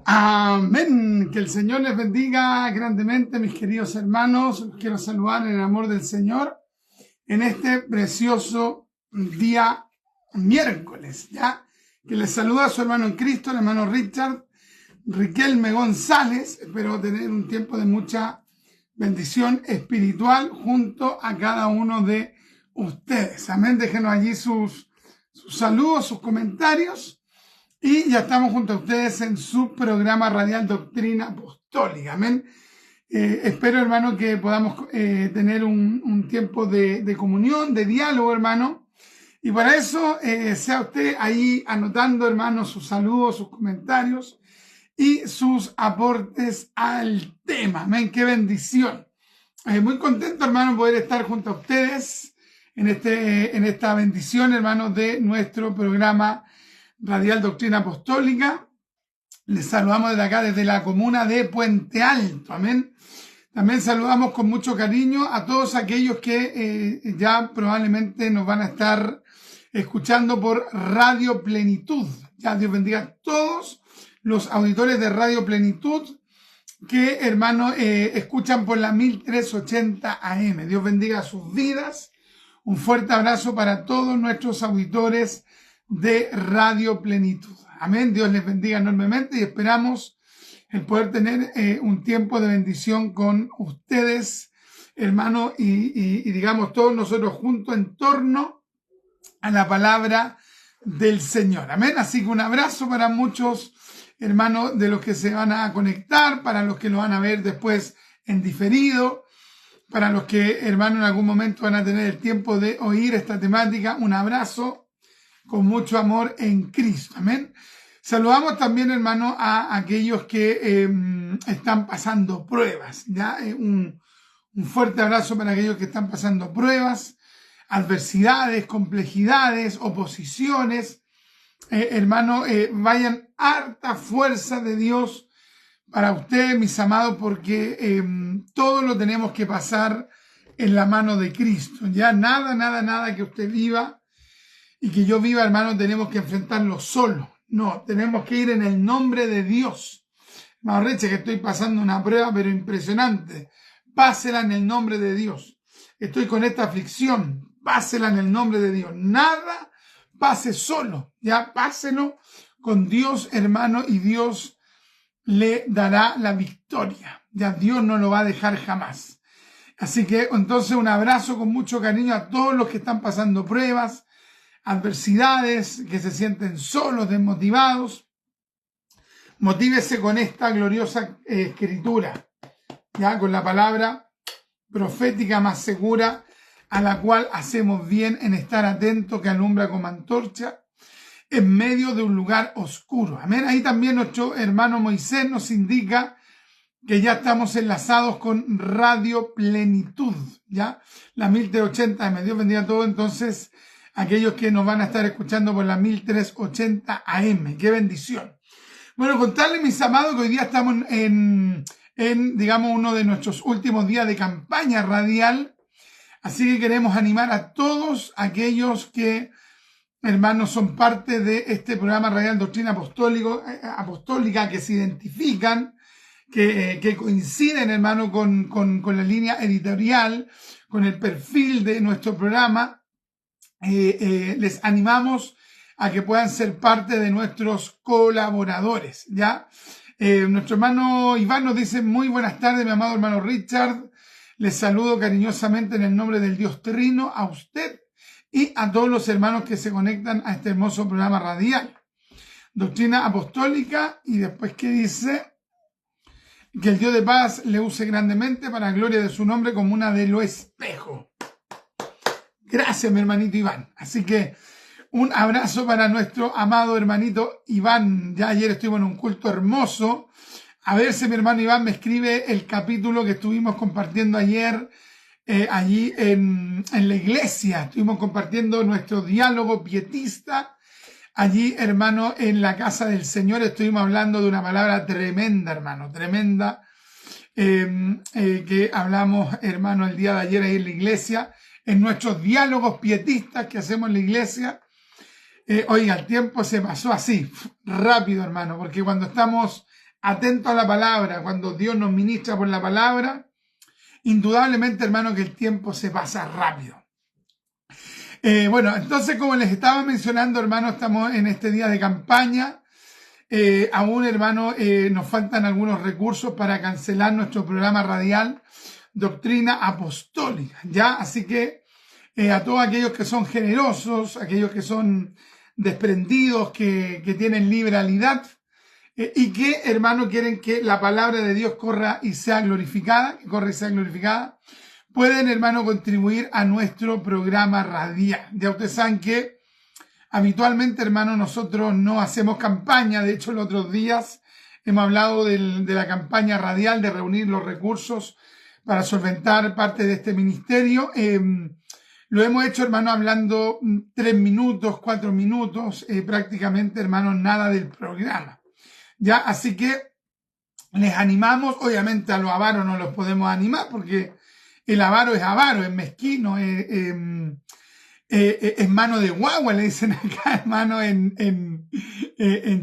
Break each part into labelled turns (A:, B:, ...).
A: Amén. Que el Señor les bendiga grandemente, mis queridos hermanos. Los quiero saludar en el amor del Señor en este precioso día miércoles, ¿ya? Que les saluda a su hermano en Cristo, el hermano Richard Riquelme González. Espero tener un tiempo de mucha bendición espiritual junto a cada uno de ustedes. Amén. Déjenos allí sus saludos, sus comentarios. Y ya estamos junto a ustedes en su programa radial Doctrina Apostólica. Amén. Espero, hermano, que podamos tener un tiempo de comunión, de diálogo, hermano. Y para eso, sea usted ahí anotando, hermano, sus saludos, sus comentarios y sus aportes al tema. Amén. Qué bendición. Muy contento, hermano, poder estar junto a ustedes en esta bendición, hermano, de nuestro programa Radial Doctrina Apostólica. Les saludamos desde acá, desde la comuna de Puente Alto. Amén. También saludamos con mucho cariño a todos aquellos que ya probablemente nos van a estar escuchando por Radio Plenitud. Ya Dios bendiga a todos los auditores de Radio Plenitud que, hermano, escuchan por la 1380 AM. Dios bendiga sus vidas. Un fuerte abrazo para todos nuestros auditores de Radio Plenitud. Amén. Dios les bendiga enormemente y esperamos el poder tener un tiempo de bendición con ustedes, hermano, y digamos todos nosotros juntos en torno a la palabra del Señor. Amén. Así que un abrazo para muchos hermanos de los que se van a conectar, para los que lo van a ver después en diferido, para los que, hermano, en algún momento van a tener el tiempo de oír esta temática. Un abrazo con mucho amor en Cristo. Amén. Saludamos también, hermano, a aquellos que están pasando pruebas. ¿Ya? Un fuerte abrazo para aquellos que están pasando pruebas, adversidades, complejidades, oposiciones. Hermano, vayan harta fuerza de Dios para ustedes, mis amados, porque todo lo tenemos que pasar en la mano de Cristo. Ya nada que usted viva y que yo viva, hermano, tenemos que enfrentarlo solo. No, tenemos que ir en el nombre de Dios. Hermano Reche, que estoy pasando una prueba, pero impresionante. Pásela en el nombre de Dios. Estoy con esta aflicción. Pásela en el nombre de Dios. Nada pase solo. Ya, páselo con Dios, hermano, y Dios le dará la victoria. Ya, Dios no lo va a dejar jamás. Así que, entonces, un abrazo con mucho cariño a todos los que están pasando pruebas, adversidades, que se sienten solos, desmotivados. Motívese con esta gloriosa escritura, ya, con la palabra profética más segura, a la cual hacemos bien en estar atentos, que alumbra como antorcha en medio de un lugar oscuro. Amén. Ahí también nuestro hermano Moisés nos indica que ya estamos enlazados con Radio Plenitud, ya, la 1380 AM. Dios bendiga a todos, entonces, aquellos que nos van a estar escuchando por la 1380 AM. ¡Qué bendición! Bueno, contarles, mis amados, que hoy día estamos en digamos, uno de nuestros últimos días de campaña radial. Así que queremos animar a todos aquellos que, hermanos, son parte de este programa radial Doctrina Apostólica, que se identifican, que coinciden, hermano, con la línea editorial, con el perfil de nuestro programa. Les animamos a que puedan ser parte de nuestros colaboradores, ¿ya? Nuestro hermano Iván nos dice: muy buenas tardes, mi amado hermano Richard. Les saludo cariñosamente en el nombre del Dios Trino a usted y a todos los hermanos que se conectan a este hermoso programa radial. Doctrina Apostólica, y después que dice: que el Dios de paz le use grandemente para la gloria de su nombre como una de lo espejo. Gracias, mi hermanito Iván. Así que un abrazo para nuestro amado hermanito Iván. Ya ayer estuvimos en un culto hermoso. A ver si mi hermano Iván me escribe el capítulo que estuvimos compartiendo ayer allí en la iglesia. Estuvimos compartiendo nuestro diálogo pietista. Allí, hermano, en la casa del Señor estuvimos hablando de una palabra tremenda, hermano, tremenda, que hablamos, hermano, el día de ayer ahí en la iglesia, en nuestros diálogos pietistas que hacemos en la iglesia. Oiga, el tiempo se pasó así, rápido, hermano, porque cuando estamos atentos a la palabra, cuando Dios nos ministra por la palabra, indudablemente, hermano, que el tiempo se pasa rápido. Bueno, entonces, como les estaba mencionando, hermano, estamos en este día de campaña. Aún, hermano, nos faltan algunos recursos para cancelar nuestro programa radial Doctrina Apostólica, ¿ya? Así que a todos aquellos que son generosos, aquellos que son desprendidos, que tienen liberalidad y que, hermano, quieren que la palabra de Dios corra y sea glorificada, pueden, hermano, contribuir a nuestro programa radial. Ya ustedes saben que habitualmente, hermano, nosotros no hacemos campaña. De hecho, los otros días hemos hablado de la campaña radial, de reunir los recursos para solventar parte de este ministerio. Lo hemos hecho, hermano, hablando 3 minutos, 4 minutos, prácticamente, hermano, nada del programa. Ya, así que les animamos. Obviamente a los avaros no los podemos animar porque el avaro, es mezquino, es mano de guagua, le dicen acá, hermano, en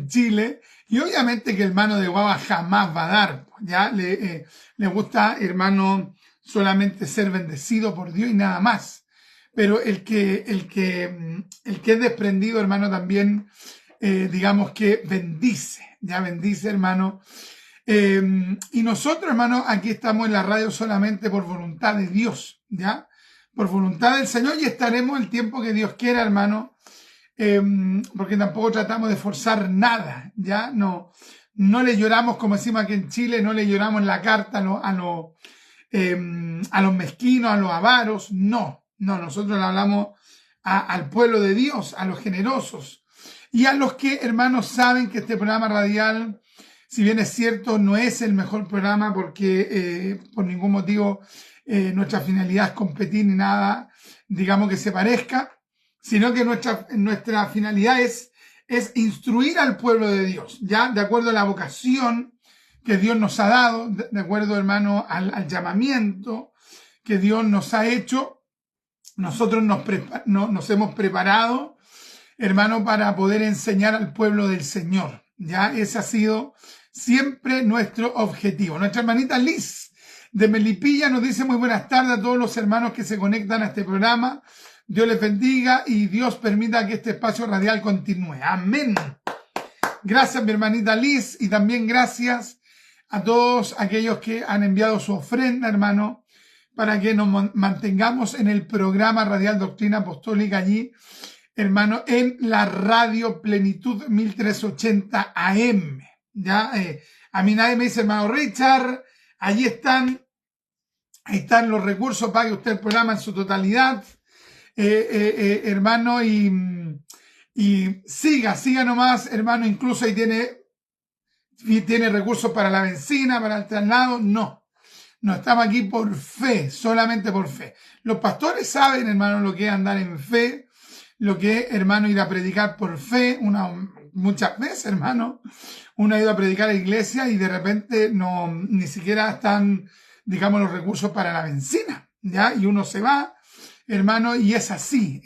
A: Chile. Y obviamente que el mano de guagua jamás va a dar. Ya le gusta, hermano, solamente ser bendecido por Dios y nada más. Pero el que es desprendido, hermano, también, digamos que bendice. Ya bendice, hermano. Y nosotros, hermano, aquí estamos en la radio solamente por voluntad de Dios, ¿ya? Por voluntad del Señor, y estaremos el tiempo que Dios quiera, hermano, porque tampoco tratamos de forzar nada, ¿ya? No le lloramos, como decimos aquí en Chile, no le lloramos en la carta a los mezquinos, a los avaros, no, nosotros le hablamos al pueblo de Dios, a los generosos, y a los que, hermanos, saben que este programa radial, si bien es cierto, no es el mejor programa porque por ningún motivo nuestra finalidad es competir ni nada, digamos, que se parezca, sino que nuestra finalidad es instruir al pueblo de Dios, ya de acuerdo a la vocación que Dios nos ha dado, de acuerdo, hermano, al llamamiento que Dios nos ha hecho. Nosotros nos hemos preparado, hermano, para poder enseñar al pueblo del Señor. Ya ese ha sido siempre nuestro objetivo. Nuestra hermanita Liz de Melipilla nos dice: muy buenas tardes a todos los hermanos que se conectan a este programa. Dios les bendiga y Dios permita que este espacio radial continúe. Amén. Gracias, mi hermanita Liz, y también gracias a todos aquellos que han enviado su ofrenda, hermano, para que nos mantengamos en el programa radial Doctrina Apostólica allí, hermano, en la radio Plenitud 1380 AM. Ya, a mí nadie me dice: hermano Richard, ahí están los recursos, pague usted el programa en su totalidad, hermano, y siga nomás, hermano. Incluso ahí tiene recursos para la benzina, para el traslado. No estamos aquí por fe, solamente por fe. Los pastores saben, hermano, lo que es andar en fe, lo que es, hermano, ir a predicar por fe. Muchas veces, hermano, uno ha ido a predicar a la iglesia y de repente ni siquiera están, digamos, los recursos para la benzina, ¿ya? Y uno se va, hermano, y es así,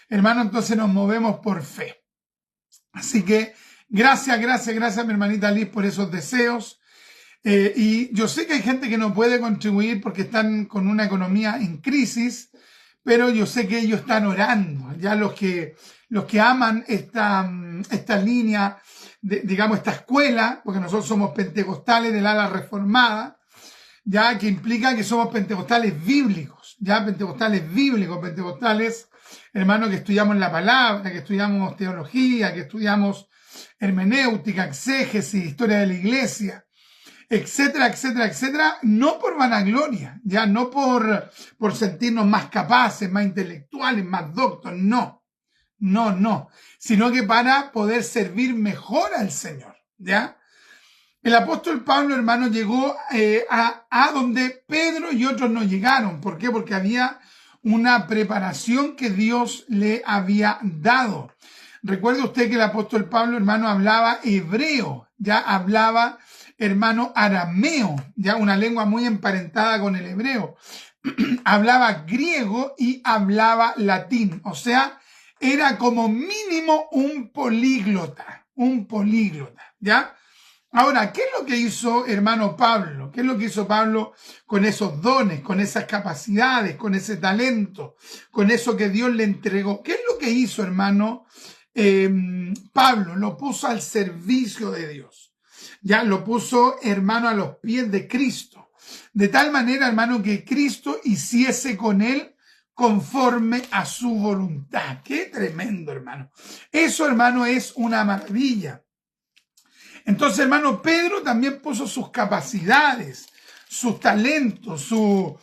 A: hermano. Entonces nos movemos por fe. Así que gracias, mi hermanita Liz, por esos deseos. Y yo sé que hay gente que no puede contribuir porque están con una economía en crisis, pero yo sé que ellos están orando. Ya los que aman esta línea, digamos, esta escuela, porque nosotros somos pentecostales del ala reformada, ya, que implica que somos pentecostales bíblicos, pentecostales, hermano, que estudiamos la palabra, que estudiamos teología, que estudiamos hermenéutica, exégesis, historia de la iglesia, etcétera, no por vanagloria, ya, no por sentirnos más capaces, más intelectuales, más doctos, no, sino que para poder servir mejor al Señor, ¿ya? El apóstol Pablo, hermano, llegó a donde Pedro y otros no llegaron. ¿Por qué? Porque había una preparación que Dios le había dado. Recuerde usted que el apóstol Pablo, hermano, hablaba hebreo, ya hablaba, hermano, arameo, ya una lengua muy emparentada con el hebreo. Hablaba griego y hablaba latín, o sea, era como mínimo un políglota, ¿ya? Ahora, ¿qué es lo que hizo hermano Pablo? ¿Qué es lo que hizo Pablo con esos dones, con esas capacidades, con ese talento, con eso que Dios le entregó? ¿Qué es lo que hizo hermano Pablo? Lo puso al servicio de Dios. Ya lo puso hermano a los pies de Cristo. De tal manera, hermano, que Cristo hiciese con él conforme a su voluntad. ¡Qué tremendo, hermano! Eso, hermano, es una maravilla. Entonces, hermano, Pedro también puso sus capacidades, sus talentos, su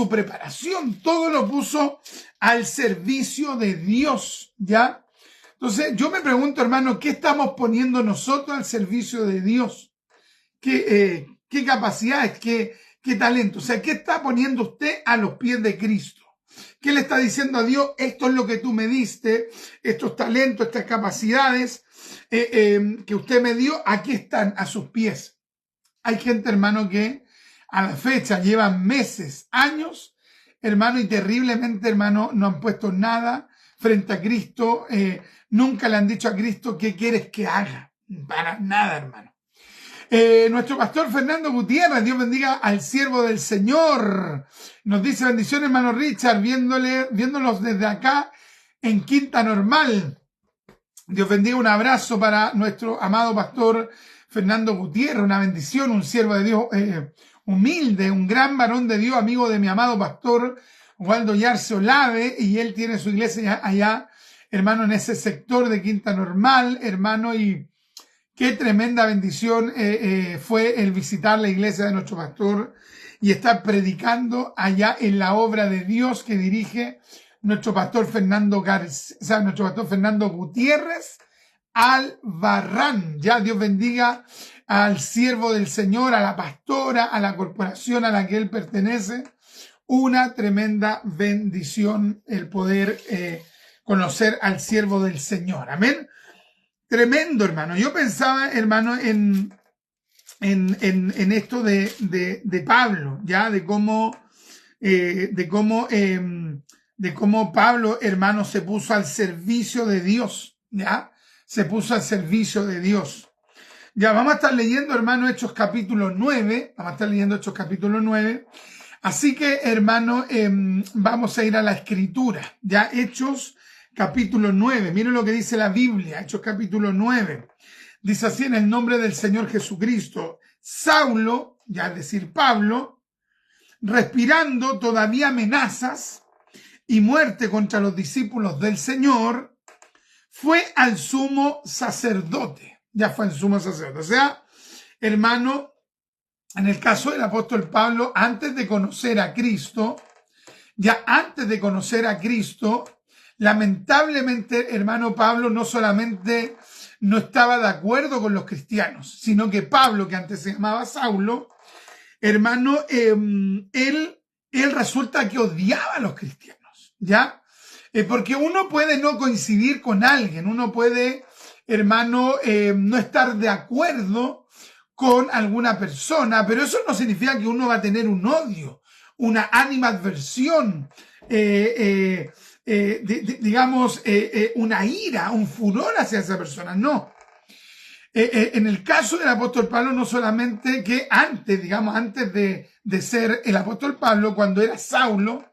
A: preparación, todo lo puso al servicio de Dios, ¿ya? Entonces, yo me pregunto, hermano, ¿qué estamos poniendo nosotros al servicio de Dios? ¿Qué capacidades, qué talento? O sea, ¿qué está poniendo usted a los pies de Cristo? ¿Qué le está diciendo a Dios? Esto es lo que tú me diste, estos talentos, estas capacidades que usted me dio, aquí están a sus pies. Hay gente, hermano, que a la fecha llevan meses, años, hermano, y terriblemente, hermano, no han puesto nada frente a Cristo, nunca le han dicho a Cristo qué quieres que haga, para nada, hermano. Nuestro pastor Fernando Gutiérrez, Dios bendiga al siervo del Señor. Nos dice bendiciones, hermano Richard, viéndolos desde acá en Quinta Normal. Dios bendiga, un abrazo para nuestro amado pastor Fernando Gutiérrez, una bendición, un siervo de Dios humilde, un gran varón de Dios, amigo de mi amado pastor Waldo Yarse Olave, y él tiene su iglesia allá, hermano, en ese sector de Quinta Normal, hermano, y qué tremenda bendición fue el visitar la iglesia de nuestro pastor y estar predicando allá en la obra de Dios que dirige nuestro pastor Fernando Gutiérrez Albarrán. Ya Dios bendiga al siervo del Señor, a la pastora, a la corporación a la que él pertenece. Una tremenda bendición el poder conocer al siervo del Señor. Amén. Tremendo, hermano. Yo pensaba, hermano, en esto de Pablo, ya, de cómo Pablo, hermano, se puso al servicio de Dios, ya, se puso al servicio de Dios. Ya, vamos a estar leyendo, hermano, Hechos capítulo 9, vamos a estar leyendo Hechos capítulo 9, así que, hermano, vamos a ir a la escritura, ya, Hechos capítulo 9, miren lo que dice la Biblia, Hechos capítulo 9, dice así: en el nombre del Señor Jesucristo, Saulo, ya es decir, Pablo, respirando todavía amenazas y muerte contra los discípulos del Señor, fue al sumo sacerdote, ya fue al sumo sacerdote, o sea, hermano, en el caso del apóstol Pablo, antes de conocer a Cristo, lamentablemente, hermano, Pablo no solamente no estaba de acuerdo con los cristianos, sino que Pablo, que antes se llamaba Saulo, hermano, él resulta que odiaba a los cristianos, ¿ya? Porque uno puede no coincidir con alguien, uno puede, hermano, no estar de acuerdo con alguna persona, pero eso no significa que uno va a tener un odio, una animadversión, una ira, un furor hacia esa persona. No. En el caso del apóstol Pablo, no solamente que antes de ser el apóstol Pablo, cuando era Saulo,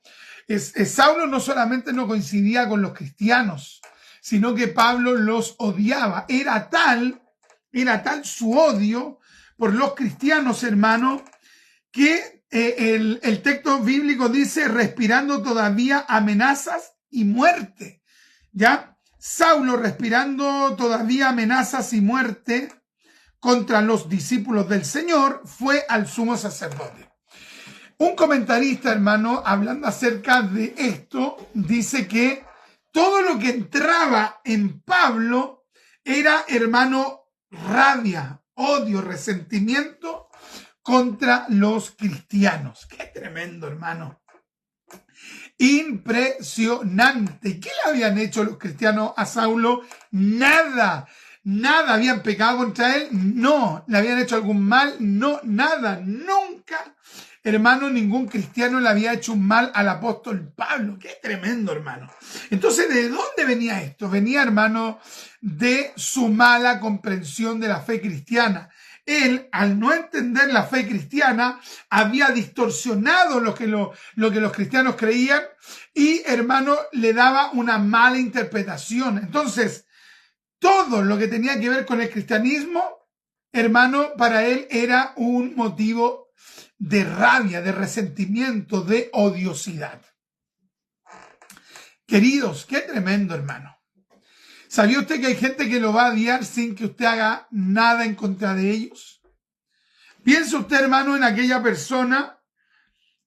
A: Saulo no solamente no coincidía con los cristianos, sino que Pablo los odiaba. Era tal su odio por los cristianos, hermano, que el texto bíblico dice, respirando todavía amenazas y muerte, ¿ya? Saulo respirando todavía amenazas y muerte contra los discípulos del Señor, fue al sumo sacerdote. Un comentarista, hermano, hablando acerca de esto, dice que todo lo que entraba en Pablo era, hermano, rabia, odio, resentimiento contra los cristianos. ¡Qué tremendo, hermano! Impresionante. ¿Qué le habían hecho los cristianos a Saulo? Nada. ¿Habían pecado contra él? No. ¿Le habían hecho algún mal? No, nada. Nunca hermano, ningún cristiano le había hecho un mal al apóstol Pablo. Qué tremendo, hermano. Entonces, ¿de dónde venía esto? Venía, hermano, de su mala comprensión de la fe cristiana. Él, al no entender la fe cristiana, había distorsionado lo que los cristianos creían y, hermano, le daba una mala interpretación. Entonces, todo lo que tenía que ver con el cristianismo, hermano, para él era un motivo de rabia, de resentimiento, de odiosidad. Queridos, qué tremendo, hermano. ¿Sabía usted que hay gente que lo va a odiar sin que usted haga nada en contra de ellos? Piensa usted, hermano, en aquella persona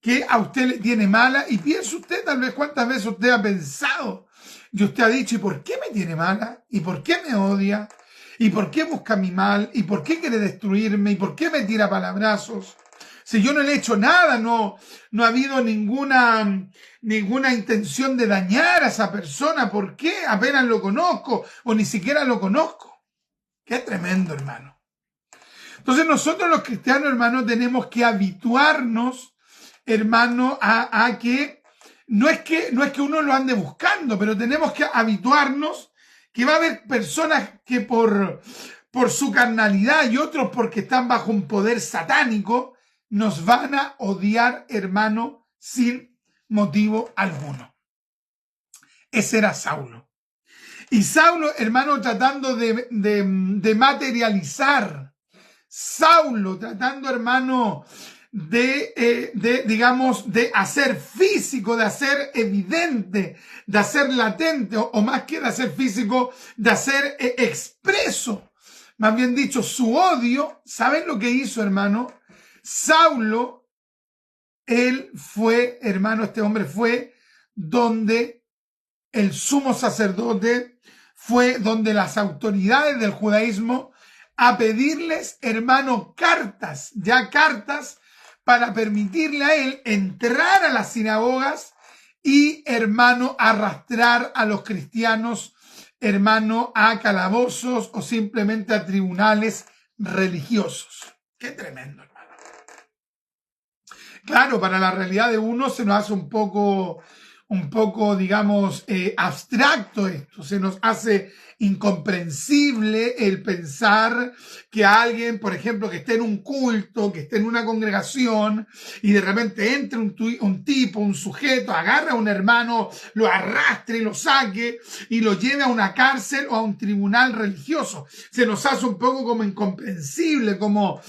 A: que a usted le tiene mala y piensa usted tal vez cuántas veces usted ha pensado y usted ha dicho, ¿y por qué me tiene mala? ¿Y por qué me odia? ¿Y por qué busca mi mal? ¿Y por qué quiere destruirme? ¿Y por qué me tira palabrazos? Si yo no le he hecho nada, no ha habido ninguna intención de dañar a esa persona. ¿Por qué? Apenas lo conozco o ni siquiera lo conozco. Qué tremendo, hermano. Entonces nosotros los cristianos, hermano, tenemos que habituarnos, hermano, a que no es que uno lo ande buscando, pero tenemos que habituarnos que va a haber personas que por su carnalidad y otros porque están bajo un poder satánico, nos van a odiar, hermano, sin motivo alguno. Ese era Saulo. Y Saulo, hermano, tratando de materializar. Saulo tratando, hermano, de hacer físico, de hacer evidente, de hacer latente, o más que de hacer físico, de hacer expreso. Más bien dicho, su odio. ¿Saben lo que hizo, hermano? Saulo, él fue, hermano, este hombre fue donde el sumo sacerdote, fue donde las autoridades del judaísmo a pedirles, hermano, cartas para permitirle a él entrar a las sinagogas y, hermano, arrastrar a los cristianos, hermano, a calabozos o simplemente a tribunales religiosos. Qué tremendo, hermano. Claro, para la realidad de uno se nos hace un poco, digamos, abstracto esto. Se nos hace incomprensible el pensar que alguien, por ejemplo, que esté en un culto, que esté en una congregación y de repente entre un tipo, un sujeto, agarra a un hermano, lo arrastre y lo saque y lo lleve a una cárcel o a un tribunal religioso. Se nos hace un poco como incomprensible, como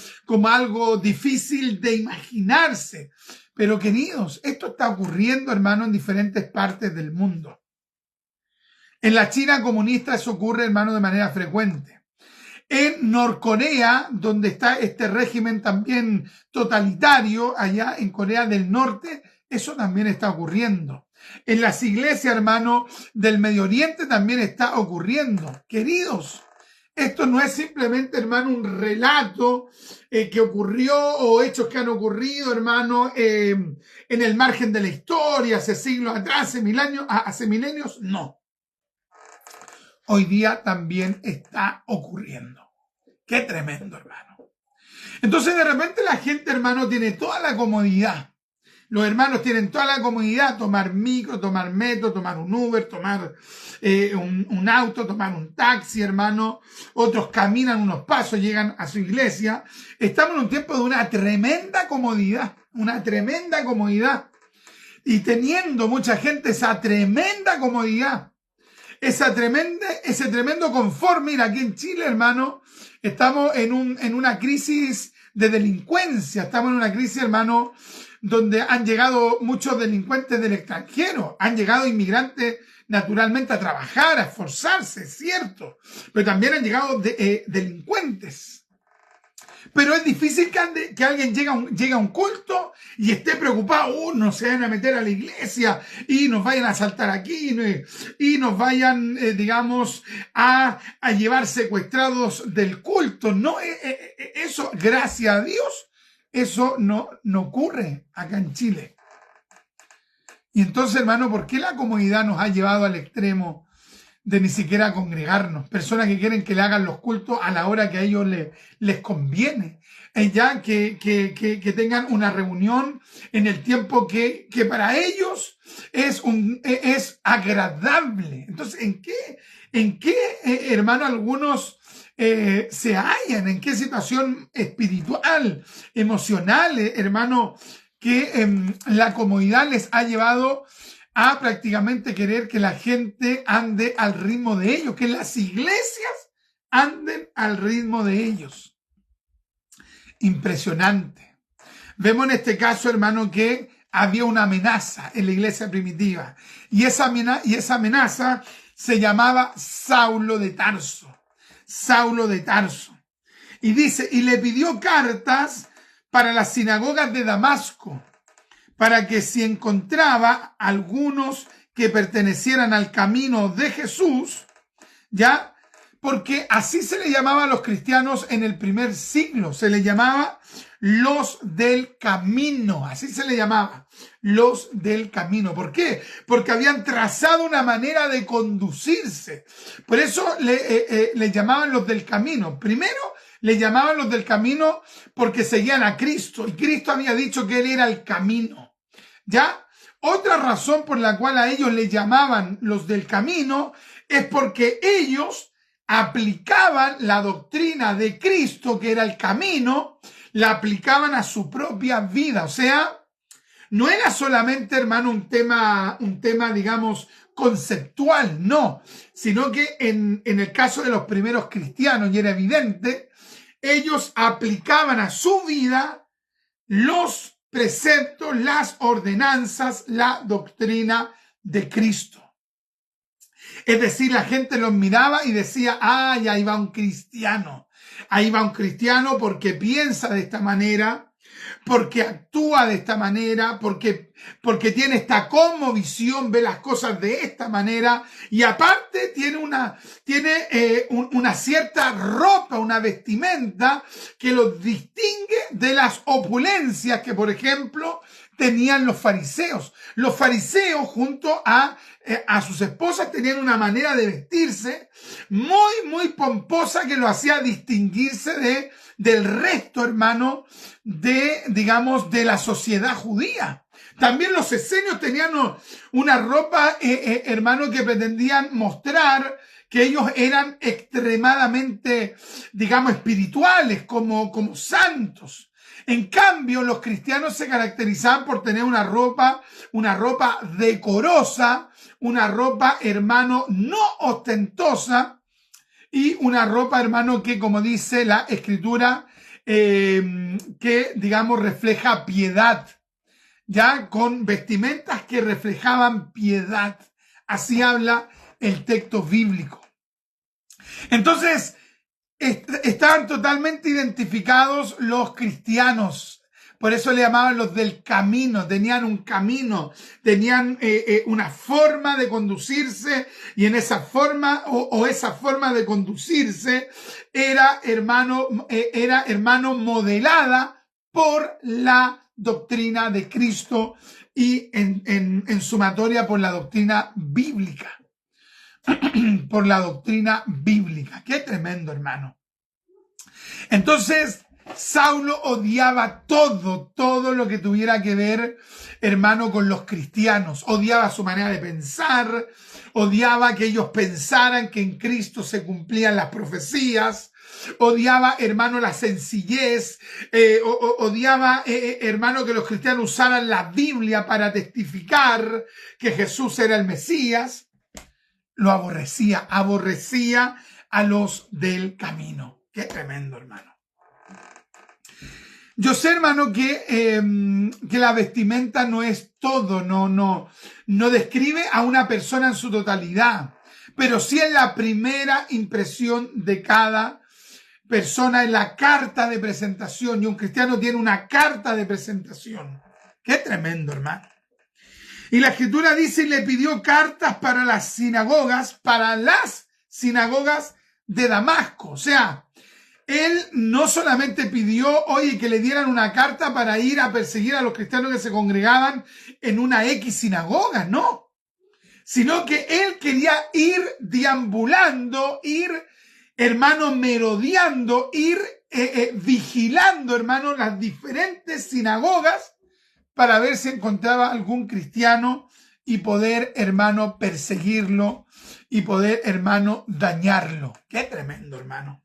A: algo difícil de imaginarse. Pero queridos, esto está ocurriendo, hermano, en diferentes partes del mundo. En la China comunista eso ocurre, hermano, de manera frecuente. En Norcorea, donde está este régimen también totalitario, allá en Corea del Norte, eso también está ocurriendo. En las iglesias, hermano, del Medio Oriente también está ocurriendo. Queridos, esto no es simplemente, hermano, un relato que ocurrió o hechos que han ocurrido, hermano, en el margen de la historia, hace siglos atrás, hace milenios, no. Hoy día también está ocurriendo. Qué tremendo, hermano. Entonces, de repente la gente, hermano, tiene toda la comodidad. Los hermanos tienen toda la comodidad, tomar micro, tomar metro, tomar un Uber, tomar un auto, tomar un taxi, hermano. Otros caminan unos pasos, llegan a su iglesia. Estamos en un tiempo de una tremenda comodidad, Y teniendo mucha gente esa tremenda comodidad, ese tremendo confort. Mira, aquí en Chile, hermano, estamos en una crisis de delincuencia. Estamos en una crisis, hermano, donde han llegado muchos delincuentes del extranjero. Han llegado inmigrantes, naturalmente, a trabajar, a esforzarse, es cierto. Pero también han llegado delincuentes. Pero es difícil que alguien llegue a un culto y esté preocupado, no se vayan a meter a la iglesia y nos vayan a asaltar aquí y nos vayan, digamos, a llevar secuestrados del culto. No, eso, gracias a Dios, eso no ocurre acá en Chile. Y entonces, hermano, ¿por qué la comodidad nos ha llevado al extremo de ni siquiera congregarnos, personas que quieren que le hagan los cultos a la hora que a ellos les conviene, ya que tengan una reunión en el tiempo que para ellos es agradable. Entonces, ¿en qué hermano, algunos se hallan? ¿En qué situación espiritual, emocional, hermano, que la comodidad les ha llevado a prácticamente querer que la gente ande al ritmo de ellos, que las iglesias anden al ritmo de ellos? Impresionante. Vemos en este caso, hermano, que había una amenaza en la iglesia primitiva, y esa amenaza se llamaba Saulo de Tarso. Saulo de Tarso. Y dice, y le pidió cartas para las sinagogas de Damasco, para que si encontraba algunos que pertenecieran al camino de Jesús, ¿ya? Porque así se le llamaba a los cristianos en el primer siglo, se le llamaba los del camino, así se le llamaba, los del camino. ¿Por qué? Porque habían trazado una manera de conducirse. Por eso le llamaban los del camino. Primero, le llamaban los del camino porque seguían a Cristo, y Cristo había dicho que Él era el camino, ¿ya? Otra razón por la cual a ellos le llamaban los del camino es porque ellos aplicaban la doctrina de Cristo, que era el camino, la aplicaban a su propia vida. O sea, no era solamente, hermano, un tema, digamos, conceptual, no, sino que en el caso de los primeros cristianos, y era evidente, ellos aplicaban a su vida los preceptos, las ordenanzas, la doctrina de Cristo. Es decir, la gente los miraba y decía, ¡ay, ahí va un cristiano! Ahí va un cristiano porque piensa de esta manera, porque actúa de esta manera, porque tiene esta cosmovisión, ve las cosas de esta manera, y aparte tiene una cierta ropa, una vestimenta que los distingue de las opulencias que, por ejemplo, tenían los fariseos. Los fariseos, junto a sus esposas, tenían una manera de vestirse muy, muy pomposa que lo hacía distinguirse del resto, hermano, digamos, de la sociedad judía. También los esenios tenían una ropa, hermano, que pretendían mostrar que ellos eran extremadamente, digamos, espirituales, como santos. En cambio, los cristianos se caracterizaban por tener una ropa decorosa, una ropa, hermano, no ostentosa, y una ropa, hermano, que, como dice la Escritura, que, digamos, refleja piedad, ya, con vestimentas que reflejaban piedad. Así habla el texto bíblico. Entonces, estaban totalmente identificados los cristianos. Por eso le llamaban los del camino. Tenían un camino, tenían una forma de conducirse, y en esa forma esa forma de conducirse era, hermano, modelada por la doctrina de Cristo, y en sumatoria por la doctrina bíblica. Por la doctrina bíblica. Qué tremendo, hermano. Entonces, Saulo odiaba todo lo que tuviera que ver, hermano, con los cristianos. Odiaba su manera de pensar, odiaba que ellos pensaran que en Cristo se cumplían las profecías, odiaba, hermano, la sencillez, odiaba, hermano, que los cristianos usaran la Biblia para testificar que Jesús era el Mesías. Lo aborrecía a los del camino. Qué tremendo, hermano. Yo sé, hermano, que la vestimenta no es todo, no describe a una persona en su totalidad, pero sí es la primera impresión de cada persona, en la carta de presentación, y un cristiano tiene una carta de presentación. Qué tremendo, hermano. Y la Escritura dice, y le pidió cartas para las sinagogas de Damasco. O sea, él no solamente pidió, oye, que le dieran una carta para ir a perseguir a los cristianos que se congregaban en una X sinagoga, no. sino que él quería ir deambulando, ir, hermano, merodeando, ir vigilando, hermano, las diferentes sinagogas para ver si encontraba algún cristiano y poder, hermano, perseguirlo y poder, hermano, dañarlo. ¡Qué tremendo, hermano!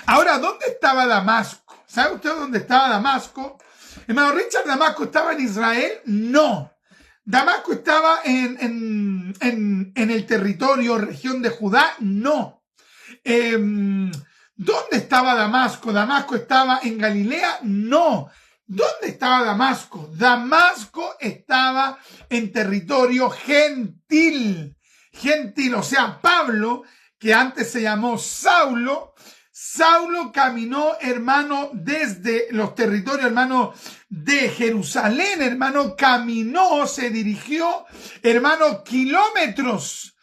A: Ahora, ¿dónde estaba Damasco? ¿Sabe usted dónde estaba Damasco? Hermano Richard, ¿Damasco estaba en Israel? No. ¿Damasco estaba en el territorio, región de Judá? No. ¿Dónde estaba Damasco? ¿Damasco estaba en Galilea? No. ¿Dónde estaba Damasco? Damasco estaba en territorio gentil. Gentil, o sea, Pablo, que antes se llamó Saulo caminó, hermano, desde los territorios, hermano, de Jerusalén, hermano, caminó, se dirigió, hermano, kilómetros,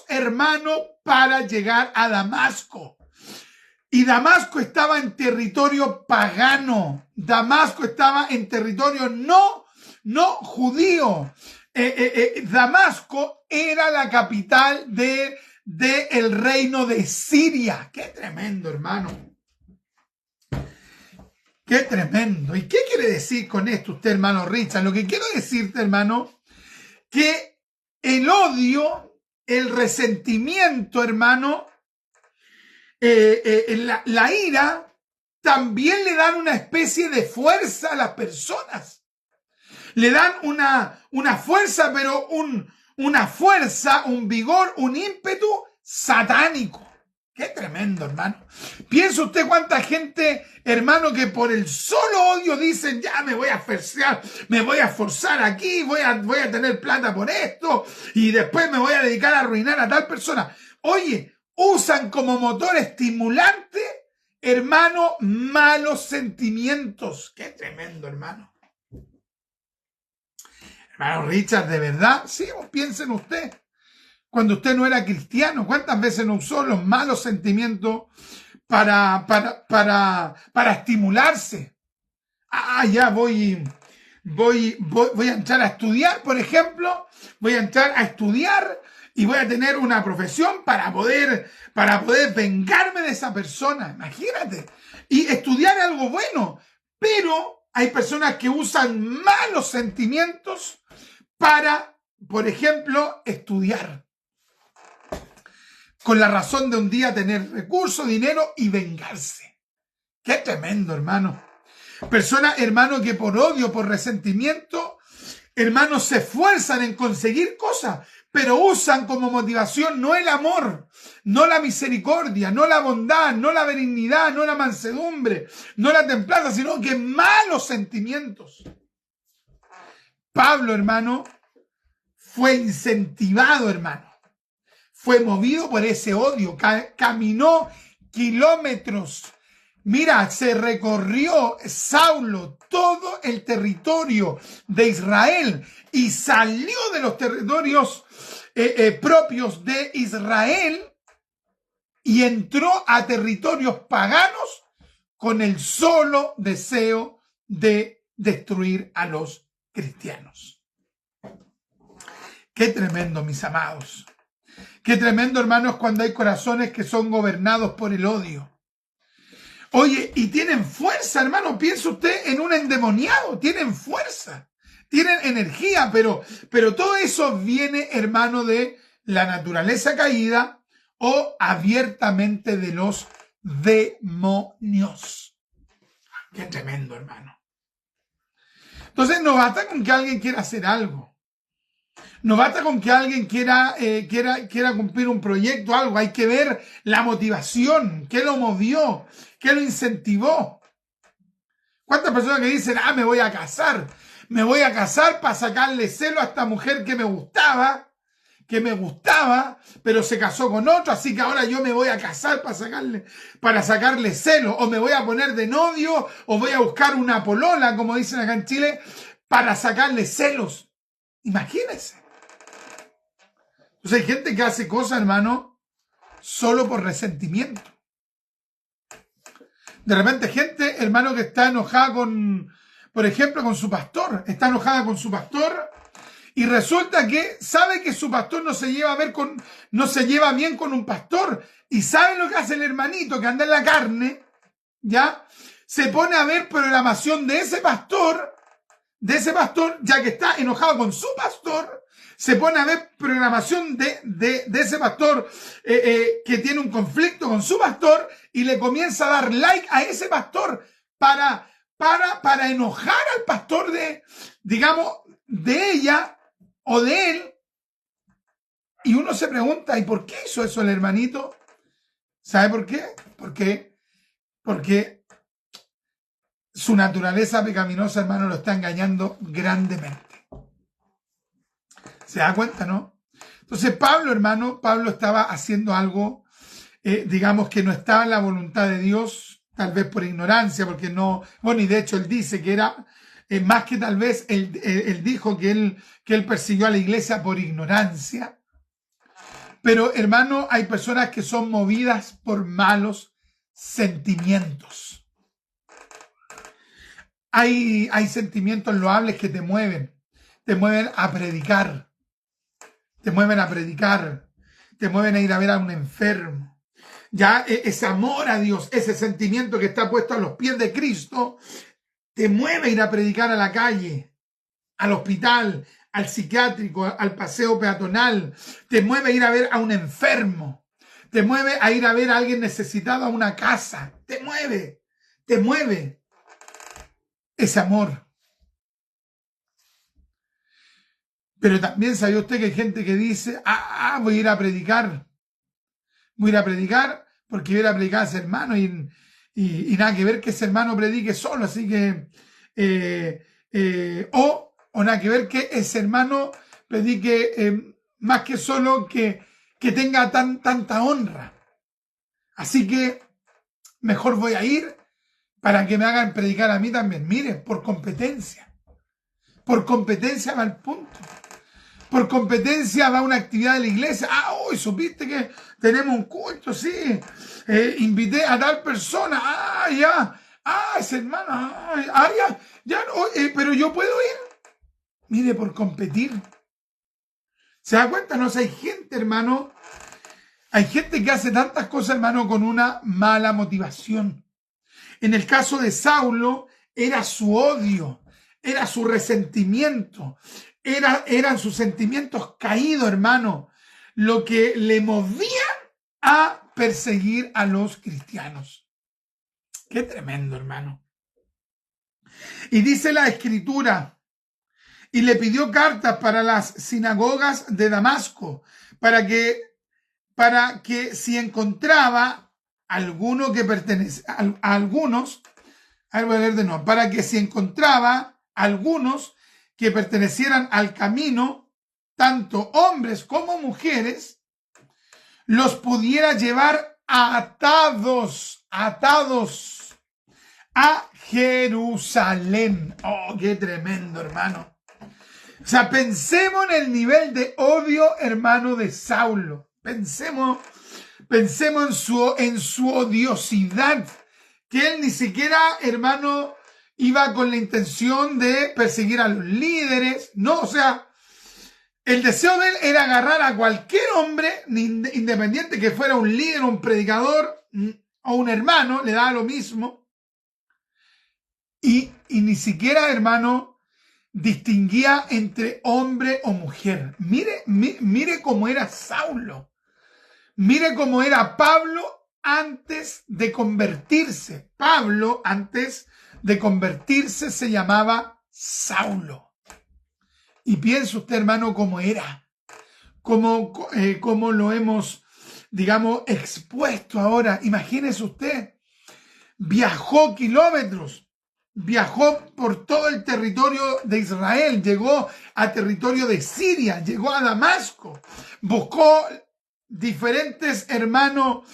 A: hermano, para llegar a Damasco. Y Damasco estaba en territorio pagano. Damasco estaba en territorio no judío. Damasco era la capital del reino de Siria. ¡Qué tremendo, hermano! ¡Qué tremendo! ¿Y qué quiere decir con esto usted, hermano Richard? Lo que quiero decirte, hermano, que el odio, el resentimiento, hermano, la ira, también le dan una especie de fuerza a las personas. Le dan una fuerza, pero una fuerza, un vigor, un ímpetu satánico. ¡Qué tremendo, hermano! Piensa usted cuánta gente, hermano, que por el solo odio dicen, ya me voy a esforzar aquí, voy a tener plata por esto, y después me voy a dedicar a arruinar a tal persona. Oye, usan como motor estimulante, hermano, malos sentimientos. ¡Qué tremendo, hermano! Hermano Richard, ¿de verdad? Sí, piensen usted. Cuando usted no era cristiano, ¿cuántas veces no usó los malos sentimientos para estimularse? Ya voy a entrar a estudiar, por ejemplo. Voy a entrar a estudiar y voy a tener una profesión para poder vengarme de esa persona. Imagínate. Y estudiar es algo bueno, pero hay personas que usan malos sentimientos para, por ejemplo, estudiar. Con la razón de un día tener recursos, dinero y vengarse. ¡Qué tremendo, hermano! Personas, hermano, que por odio, por resentimiento, hermanos, se esfuerzan en conseguir cosas, pero usan como motivación no el amor, no la misericordia, no la bondad, no la benignidad, no la mansedumbre, no la templanza, sino que malos sentimientos. Pablo, hermano, fue incentivado, hermano. Fue movido por ese odio, caminó kilómetros. Mira, se recorrió Saulo todo el territorio de Israel y salió de los territorios propios de Israel y entró a territorios paganos con el solo deseo de destruir a los cristianos. Qué tremendo, mis amados. Qué tremendo, hermanos, cuando hay corazones que son gobernados por el odio. Oye, y tienen fuerza, hermano. Piensa usted en un endemoniado. Tienen fuerza, tienen energía, pero todo eso viene, hermano, de la naturaleza caída o abiertamente de los demonios. Qué tremendo, hermano. Entonces, no basta con que alguien quiera hacer algo. No basta con que alguien quiera cumplir un proyecto, algo. Hay que ver la motivación, qué lo movió, qué lo incentivó. ¿Cuántas personas que dicen, me voy a casar para sacarle celo a esta mujer que me gustaba, pero se casó con otro, así que ahora yo me voy a casar para sacarle celo, o me voy a poner de novio, o voy a buscar una polola, como dicen acá en Chile, para sacarle celos? Imagínense. Entonces hay gente que hace cosas, hermano, solo por resentimiento. De repente gente, hermano, que está enojada por ejemplo, con su pastor. Está enojada con su pastor y resulta que sabe que su pastor no se lleva bien con un pastor. Y sabe lo que hace el hermanito que anda en la carne, ¿ya? Se pone a ver programación de ese pastor, ya que está enojado con su pastor, se pone a ver programación de ese pastor que tiene un conflicto con su pastor y le comienza a dar like a ese pastor para enojar al pastor de ella o de él. Y uno se pregunta, ¿y por qué hizo eso el hermanito? ¿Sabe por qué? Porque su naturaleza pecaminosa, hermano, lo está engañando grandemente. ¿Se da cuenta, no? Entonces Pablo estaba haciendo algo, que no estaba en la voluntad de Dios, tal vez por ignorancia, porque no, bueno, y de hecho él dice que era, más que tal vez, él dijo que él persiguió a la iglesia por ignorancia. Pero, hermano, hay personas que son movidas por malos sentimientos. Hay sentimientos loables que te mueven a predicar, te mueven a ir a ver a un enfermo. Ya ese amor a Dios, ese sentimiento que está puesto a los pies de Cristo, te mueve a ir a predicar a la calle, al hospital, al psiquiátrico, al paseo peatonal, te mueve a ir a ver a un enfermo, te mueve a ir a ver a alguien necesitado a una casa, te mueve ese amor. Pero también sabe usted que hay gente que dice, voy a ir a predicar porque voy a ir a predicar a ese hermano y nada que ver que ese hermano predique solo, así que o nada que ver que ese hermano predique más que solo que tenga tanta honra. Así que mejor voy a ir para que me hagan predicar a mí también. Mire, por competencia va el punto. Por competencia va una actividad de la iglesia. Hoy supiste que tenemos un culto, sí. Invité a tal persona. Ese hermano. Pero yo puedo ir. Mire, por competir. ¿Se da cuenta? No, hay gente, hermano. Hay gente que hace tantas cosas, hermano, con una mala motivación. En el caso de Saulo, era su odio, era su resentimiento, eran sus sentimientos caídos, hermano, lo que le movía a perseguir a los cristianos. Qué tremendo, hermano. Y dice la Escritura, y le pidió cartas para las sinagogas de Damasco, para que si encontraba alguno que pertenece a algunos, voy a leer de nuevo, para que si encontraba algunos que pertenecieran al camino, tanto hombres como mujeres, los pudiera llevar atados a Jerusalén. Oh, qué tremendo, hermano. O sea, pensemos en el nivel de odio, hermano, de Saulo. Pensemos en su odiosidad, que él ni siquiera, hermano, iba con la intención de perseguir a los líderes. No, o sea, el deseo de él era agarrar a cualquier hombre, independiente que fuera un líder, un predicador o un hermano, le daba lo mismo. Y ni siquiera, hermano, distinguía entre hombre o mujer. Mire cómo era Saulo. Mire cómo era Pablo antes de convertirse. Pablo, antes de convertirse, se llamaba Saulo. Y piense usted, hermano, cómo era. Cómo lo hemos, expuesto ahora. Imagínese usted. Viajó kilómetros. Viajó por todo el territorio de Israel. Llegó a territorio de Siria. Llegó a Damasco. Buscó diferentes hermanos,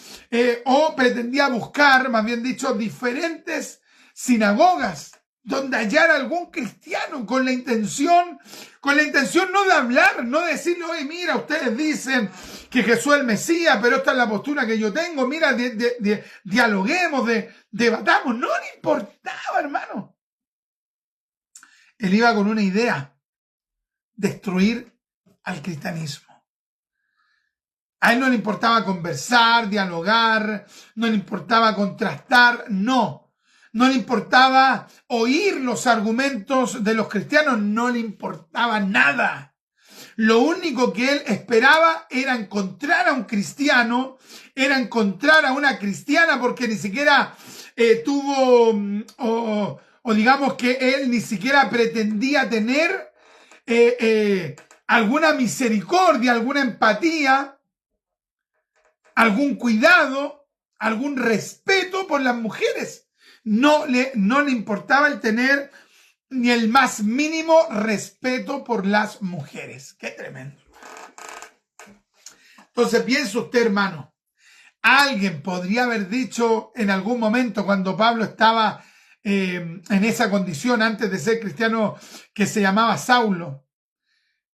A: o pretendía buscar, más bien dicho, diferentes sinagogas donde hallar algún cristiano con la intención no de hablar, no de decirle, oye, mira, ustedes dicen que Jesús es el Mesías, pero esta es la postura que yo tengo, mira, dialoguemos, debatamos. No le importaba, hermano. Él iba con una idea: destruir al cristianismo. A él no le importaba conversar, dialogar, no le importaba contrastar, no le importaba oír los argumentos de los cristianos, no le importaba nada. Lo único que él esperaba era encontrar a un cristiano, era encontrar a una cristiana, porque ni siquiera tuvo, o digamos que él ni siquiera pretendía tener alguna misericordia, alguna empatía, algún cuidado, algún respeto por las mujeres. No le importaba el tener ni el más mínimo respeto por las mujeres. ¡Qué tremendo! Entonces piensa usted, hermano, alguien podría haber dicho en algún momento, cuando Pablo estaba en esa condición antes de ser cristiano, que se llamaba Saulo,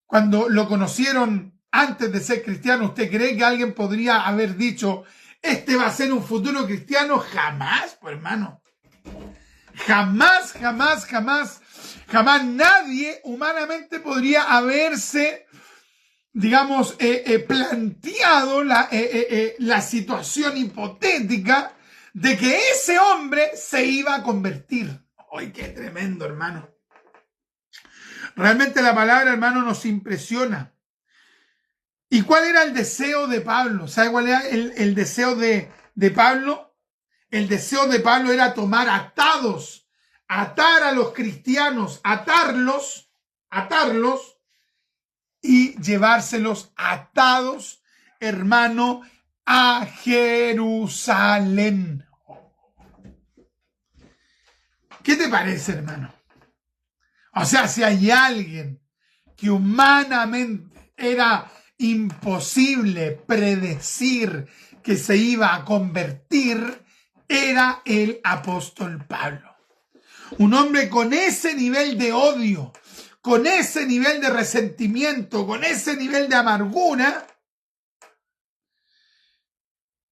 A: cuando lo conocieron antes de ser cristiano, ¿usted cree que alguien podría haber dicho, este va a ser un futuro cristiano? Jamás, pues, hermano. Jamás, jamás, jamás, jamás nadie humanamente podría haberse, digamos, planteado la situación hipotética de que ese hombre se iba a convertir. ¡Ay, qué tremendo, hermano! Realmente la palabra, hermano, nos impresiona. ¿Y cuál era el deseo de Pablo? ¿Sabe cuál era el deseo de Pablo? El deseo de Pablo era tomar atar a los cristianos, atarlos y llevárselos atados, hermano, a Jerusalén. ¿Qué te parece, hermano? O sea, si hay alguien que humanamente era imposible predecir que se iba a convertir, era el apóstol Pablo. Un hombre con ese nivel de odio, con ese nivel de resentimiento, con ese nivel de amargura,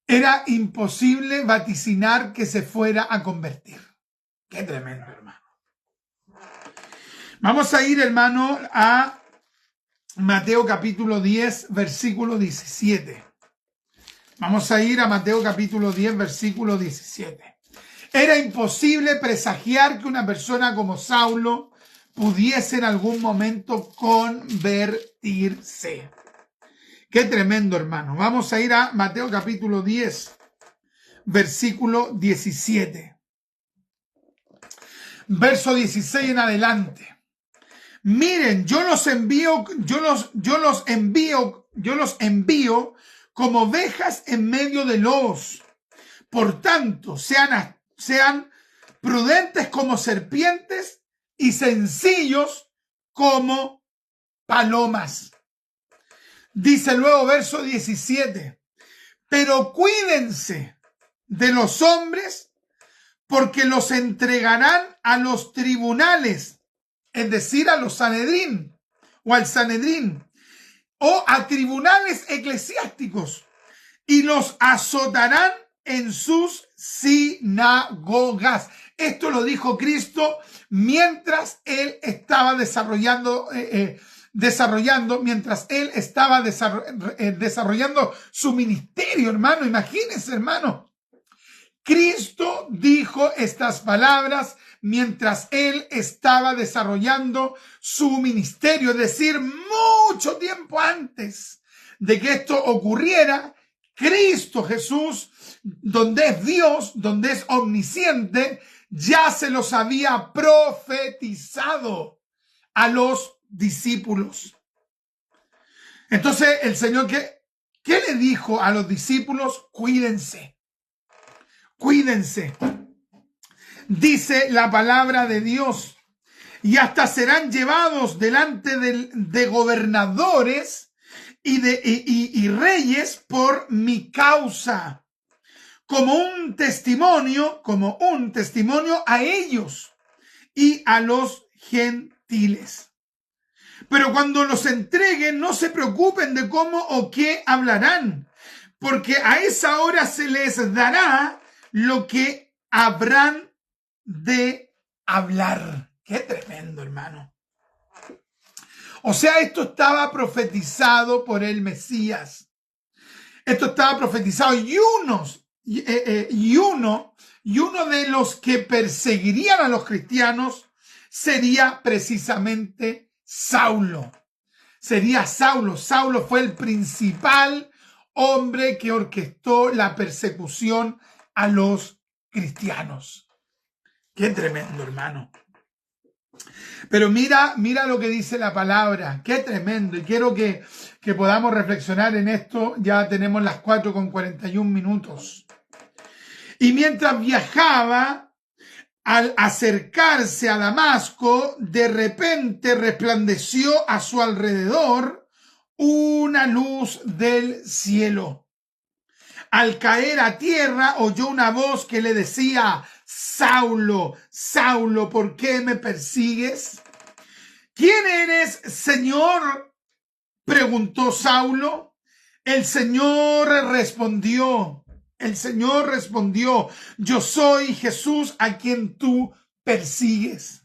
A: era imposible vaticinar que se fuera a convertir. Qué tremendo, hermano. Vamos a ir, hermano, a Mateo capítulo 10, versículo 17. Vamos a ir a Mateo capítulo 10, versículo 17. Era imposible presagiar que una persona como Saulo pudiese en algún momento convertirse. Qué tremendo, hermano. Vamos a ir a Mateo capítulo 10, versículo 17. Verso 16 en adelante. Miren, yo los envío como ovejas en medio de lobos. Por tanto, sean prudentes como serpientes y sencillos como palomas. Dice luego verso 17, pero cuídense de los hombres, porque los entregarán a los tribunales, es decir, a los Sanedrín o al Sanedrín, o a tribunales eclesiásticos, y los azotarán en sus sinagogas. Esto lo dijo Cristo mientras él estaba desarrollando su ministerio, hermano. Imagínense, hermano. Cristo dijo estas palabras mientras él estaba desarrollando su ministerio, es decir, mucho tiempo antes de que esto ocurriera. Cristo Jesús, donde es Dios, donde es omnisciente, ya se los había profetizado a los discípulos. Entonces el Señor, ¿qué le dijo a los discípulos? Cuídense. Cuídense. Dice la palabra de Dios, y hasta serán llevados delante de gobernadores y reyes por mi causa, como un testimonio a ellos y a los gentiles. Pero cuando los entreguen, no se preocupen de cómo o qué hablarán, porque a esa hora se les dará lo que habrán de hablar. Qué tremendo, hermano. O sea, esto estaba profetizado por el Mesías. Esto estaba profetizado y uno de los que perseguirían a los cristianos sería precisamente Saulo. Sería Saulo. Saulo fue el principal hombre que orquestó la persecución a los cristianos. Qué tremendo, hermano. Pero mira lo que dice la palabra. Qué tremendo. Y quiero que podamos reflexionar en esto. Ya tenemos las 4:41. Y mientras viajaba, al acercarse a Damasco, de repente resplandeció a su alrededor una luz del cielo. Al caer a tierra, oyó una voz que le decía: Saulo, Saulo, ¿por qué me persigues? ¿Quién eres, Señor?, preguntó Saulo. El Señor respondió, yo soy Jesús a quien tú persigues.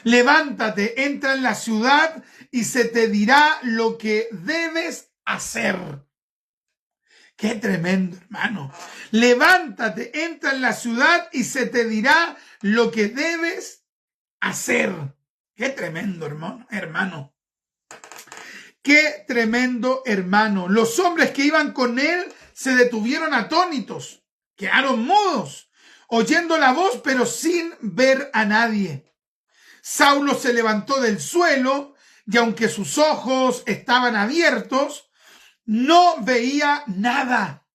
A: Levántate, entra en la ciudad y se te dirá lo que debes hacer. Qué tremendo, hermano. Levántate, entra en la ciudad y se te dirá lo que debes hacer. Qué tremendo, hermano. Qué tremendo, hermano. Los hombres que iban con él se detuvieron atónitos, quedaron mudos, oyendo la voz, pero sin ver a nadie. Saulo se levantó del suelo y aunque sus ojos estaban abiertos, no veía nada.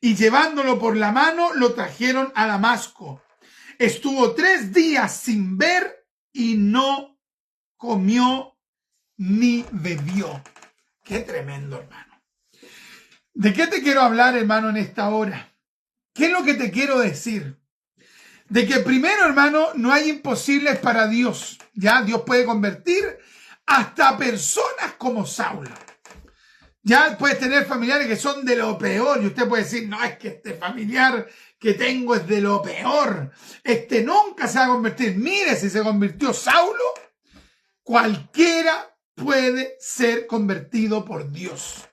A: Y llevándolo por la mano, lo trajeron a Damasco. Estuvo 3 días sin ver y no comió ni bebió. Qué tremendo, hermano. ¿De qué te quiero hablar, hermano, en esta hora? ¿Qué es lo que te quiero decir? De que primero, hermano, no hay imposibles para Dios. Ya Dios puede convertir hasta personas como Saulo. Ya puedes tener familiares que son de lo peor y usted puede decir: no, es que este familiar que tengo es de lo peor. Este nunca se va a convertir. Mire, si se convirtió Saulo, cualquiera puede ser convertido por Dios.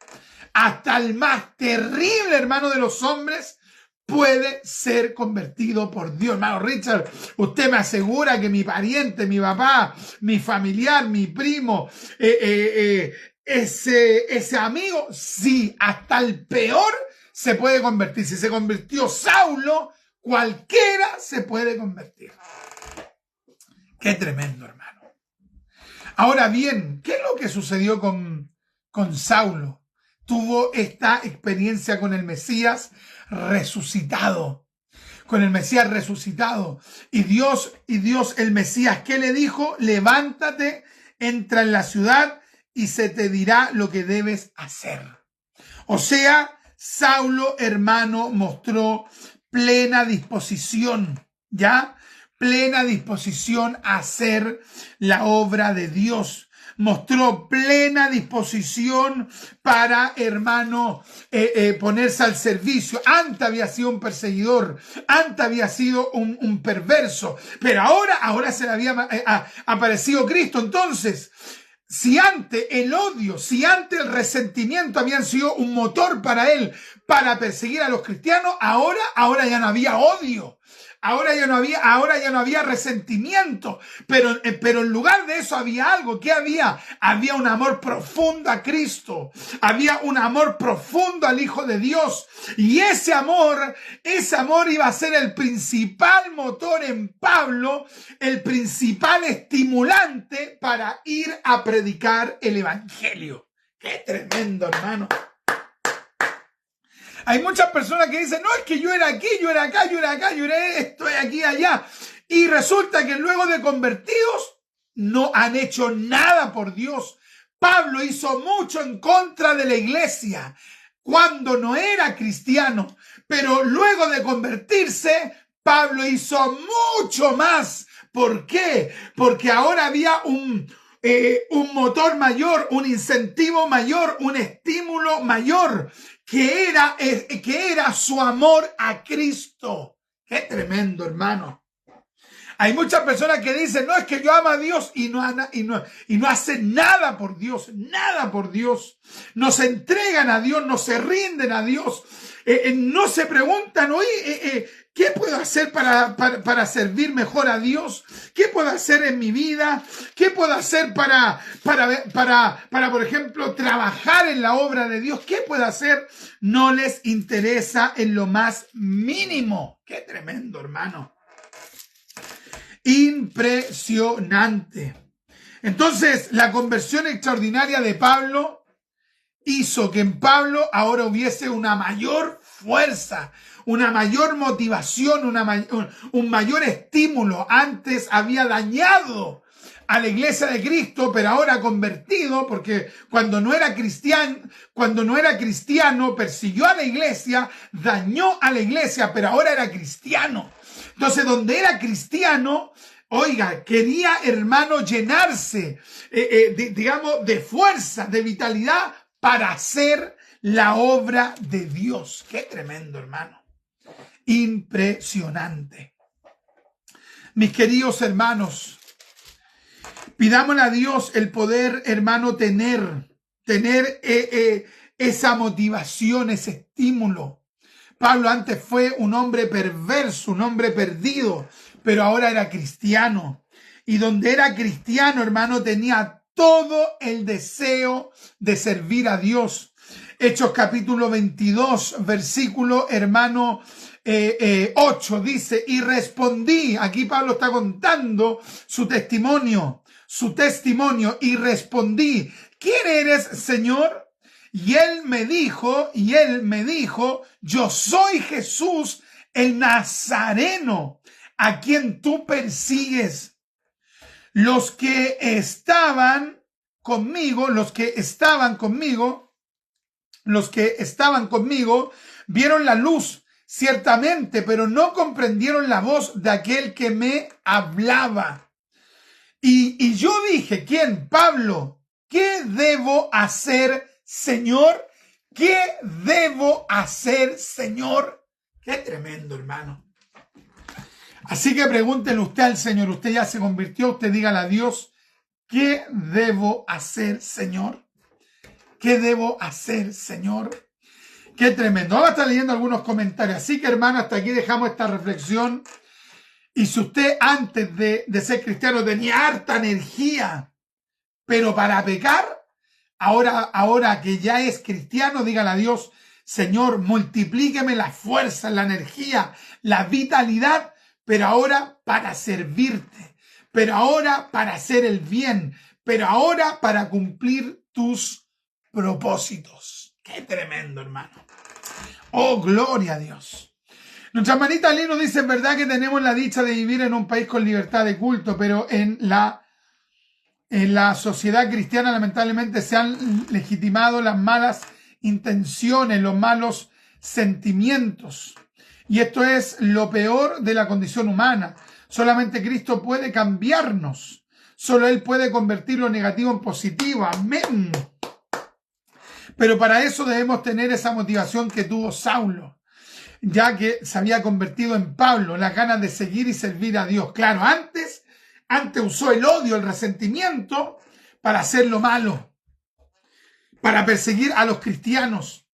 A: Hasta el más terrible, hermano, de los hombres puede ser convertido por Dios. Hermano Richard, usted me asegura que mi pariente, mi papá, mi familiar, mi primo, ese amigo, sí, hasta el peor se puede convertir. Si se convirtió Saulo, cualquiera se puede convertir. Qué tremendo, hermano. Ahora bien, ¿qué es lo que sucedió con Saulo? Tuvo esta experiencia con el Mesías resucitado. Con el Mesías resucitado. Y Dios, el Mesías, ¿qué le dijo? Levántate, entra en la ciudad y se te dirá lo que debes hacer. O sea, Saulo, hermano, mostró plena disposición, ¿ya? Plena disposición a hacer la obra de Dios. Mostró plena disposición para, hermano, ponerse al servicio. Antes había sido un perseguidor, antes había sido un perverso, pero ahora se le había aparecido Cristo. Entonces, si antes el odio, si antes el resentimiento habían sido un motor para él para perseguir a los cristianos, ahora ya no había odio. Ahora ya no había resentimiento, pero en lugar de eso había algo. ¿Qué había? Había un amor profundo a Cristo, había un amor profundo al Hijo de Dios, y ese amor iba a ser el principal motor en Pablo, el principal estimulante para ir a predicar el Evangelio. ¡Qué tremendo, hermano! Hay muchas personas que dicen: no, es que yo era aquí, yo era acá, yo era acá, yo era estoy aquí, allá. Y resulta que luego de convertidos no han hecho nada por Dios. Pablo hizo mucho en contra de la iglesia cuando no era cristiano. Pero luego de convertirse, Pablo hizo mucho más. ¿Por qué? Porque ahora había un motor mayor, un incentivo mayor, un estímulo mayor, que era su amor a Cristo. ¡Qué tremendo, hermano! Hay muchas personas que dicen, no, es que yo amo a Dios y no hacen nada por Dios, nada por Dios. No se entregan a Dios, no se rinden a Dios, no se preguntan, oye, ¿qué puedo hacer para servir mejor a Dios? ¿Qué puedo hacer en mi vida? ¿Qué puedo hacer para, por ejemplo, trabajar en la obra de Dios? ¿Qué puedo hacer? No les interesa en lo más mínimo. ¡Qué tremendo, hermano! Impresionante. Entonces, la conversión extraordinaria de Pablo hizo que en Pablo ahora hubiese una mayor fuerza, una mayor motivación, un mayor estímulo. Antes había dañado a la iglesia de Cristo, pero ahora convertido, porque cuando no era cristiano, persiguió a la iglesia, dañó a la iglesia, pero ahora era cristiano. Entonces, donde era cristiano, oiga, quería, hermano, llenarse, digamos, de fuerza, de vitalidad para hacer la obra de Dios. Qué tremendo, hermano. Impresionante. Mis queridos hermanos, pidámosle a Dios el poder, hermano, tener esa motivación, ese estímulo. Pablo antes fue un hombre perverso, un hombre perdido, pero ahora era cristiano. Y donde era cristiano, hermano, tenía todo el deseo de servir a Dios. Hechos capítulo 22, versículo, hermano, 8, dice, y respondí, aquí Pablo está contando su testimonio, y respondí, ¿quién eres, Señor? Y él me dijo, yo soy Jesús, el Nazareno, a quien tú persigues. Los que estaban conmigo, vieron la luz, ciertamente, pero no comprendieron la voz de aquel que me hablaba. Y yo dije, ¿quién? Pablo, ¿qué debo hacer, Señor? ¿Qué debo hacer, Señor? Qué tremendo, hermano. Así que pregúntele usted al Señor. Usted ya se convirtió, usted dígale a Dios, ¿qué debo hacer, Señor? ¿Qué debo hacer, Señor? Qué tremendo. Vamos a estar leyendo algunos comentarios. Así que, hermano, hasta aquí dejamos esta reflexión. Y si usted antes de ser cristiano tenía harta energía, pero para pecar, ahora que ya es cristiano, dígale a Dios, Señor, multiplíqueme la fuerza, la energía, la vitalidad, pero ahora para servirte, pero ahora para hacer el bien, pero ahora para cumplir tus propósitos. Qué tremendo, hermano. Oh, gloria a Dios. Nuestra hermanita Lino dice, es verdad que tenemos la dicha de vivir en un país con libertad de culto, pero en la sociedad cristiana lamentablemente se han legitimado las malas intenciones, los malos sentimientos. Y esto es lo peor de la condición humana. Solamente Cristo puede cambiarnos. Solo Él puede convertir lo negativo en positivo. Amén. Pero para eso debemos tener esa motivación que tuvo Saulo, ya que se había convertido en Pablo, las ganas de seguir y servir a Dios. Claro, antes usó el odio, el resentimiento para hacer lo malo, para perseguir a los cristianos,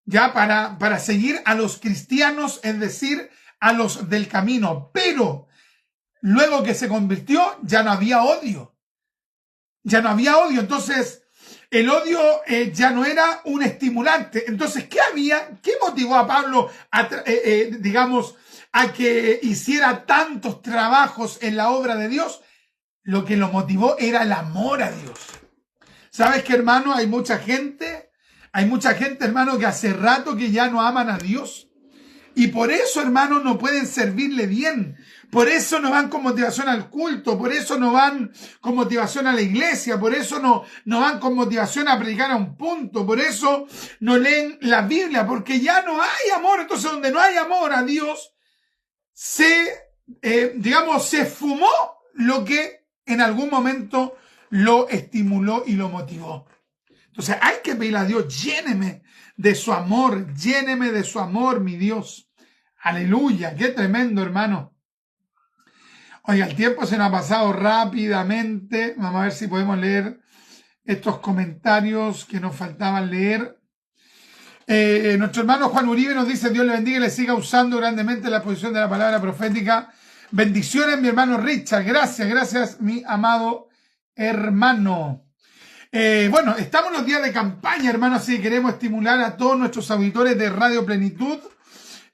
A: ya para seguir a los cristianos, es decir, a los del camino. Pero luego que se convirtió, ya no había odio. Entonces, el odio ya no era un estimulante. Entonces, ¿qué motivó a Pablo a que hiciera tantos trabajos en la obra de Dios? Lo que lo motivó era el amor a Dios. ¿Sabes qué, hermano? Hay mucha gente, hermano, que hace rato que ya no aman a Dios. Y por eso, hermano, no pueden servirle bien. Por eso no van con motivación al culto. Por eso no van con motivación a la iglesia. Por eso no van con motivación a predicar a un punto. Por eso no leen la Biblia. Porque ya no hay amor. Entonces, donde no hay amor a Dios, se fumó lo que en algún momento lo estimuló y lo motivó. Entonces, hay que pedirle a Dios, lléneme de su amor, mi Dios. Aleluya, qué tremendo, hermano. Oiga, el tiempo se nos ha pasado rápidamente. Vamos a ver si podemos leer estos comentarios que nos faltaban leer. Nuestro hermano Juan Uribe nos dice: Dios le bendiga y le siga usando grandemente la exposición de la palabra profética. Bendiciones, mi hermano Richard. Gracias, mi amado hermano. Bueno, estamos en los días de campaña, hermano, así que queremos estimular a todos nuestros auditores de Radio Plenitud.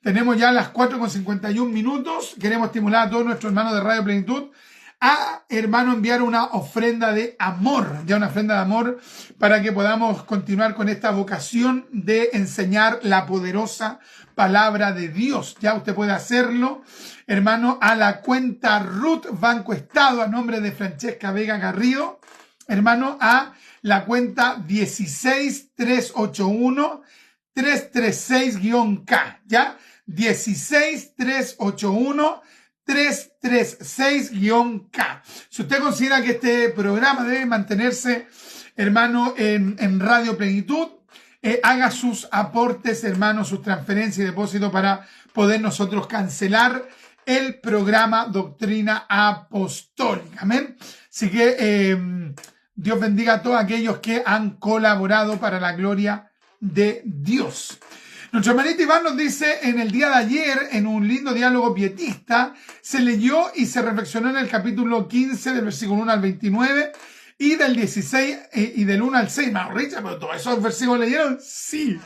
A: Tenemos ya las 4:51. Queremos estimular a todos nuestros hermanos de Radio Plenitud a, hermano, enviar una ofrenda de amor, para que podamos continuar con esta vocación de enseñar la poderosa palabra de Dios. Ya usted puede hacerlo, hermano, a la cuenta Ruth Banco Estado, a nombre de Francesca Vega Garrido, hermano, a la cuenta 16381-336-K, ¿ya? 16381-336-K. Si usted considera que este programa debe mantenerse, hermano, en Radio Plenitud, haga sus aportes, hermano, sus transferencias y depósitos para poder nosotros cancelar el programa Doctrina Apostólica. Amén. Así que Dios bendiga a todos aquellos que han colaborado para la gloria de Dios. Nuestro hermanito Iván nos dice: en el día de ayer, en un lindo diálogo pietista, se leyó y se reflexionó en el capítulo 15, del versículo 1 al 29, y del 16 y del 1 al 6. Más Richard, pero todos esos versículos leyeron. Sí,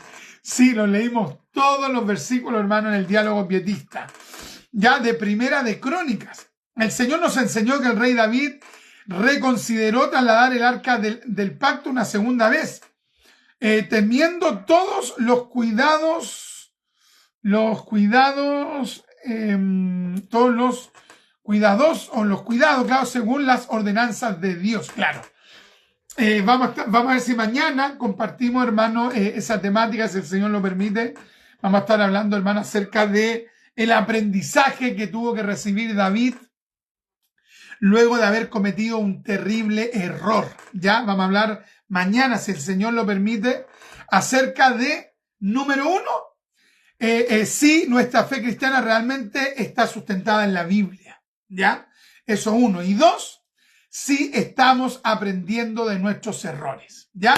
A: los leímos todos los versículos, hermano, en el diálogo pietista. Ya de Primera de Crónicas. El Señor nos enseñó que el rey David reconsideró trasladar el arca del pacto una segunda vez, temiendo todos los cuidados, claro, según las ordenanzas de Dios, claro. Vamos a ver si mañana compartimos, hermano, esa temática, si el Señor lo permite. Vamos a estar hablando, hermano, acerca de el aprendizaje que tuvo que recibir David luego de haber cometido un terrible error. Ya vamos a hablar mañana, si el Señor lo permite, acerca de, número uno, si nuestra fe cristiana realmente está sustentada en la Biblia. ¿Ya? Eso uno. Y dos, si estamos aprendiendo de nuestros errores. ¿Ya?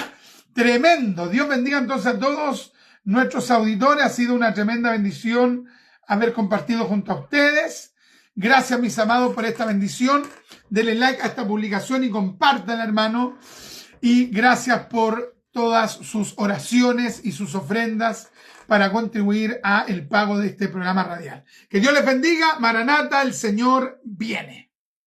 A: Tremendo. Dios bendiga entonces a todos nuestros auditores. Ha sido una tremenda bendición haber compartido junto a ustedes. Gracias, mis amados, por esta bendición. Denle like a esta publicación y compártanla, hermano. Y gracias por todas sus oraciones y sus ofrendas para contribuir a el pago de este programa radial. Que Dios les bendiga. Maranata, el Señor viene.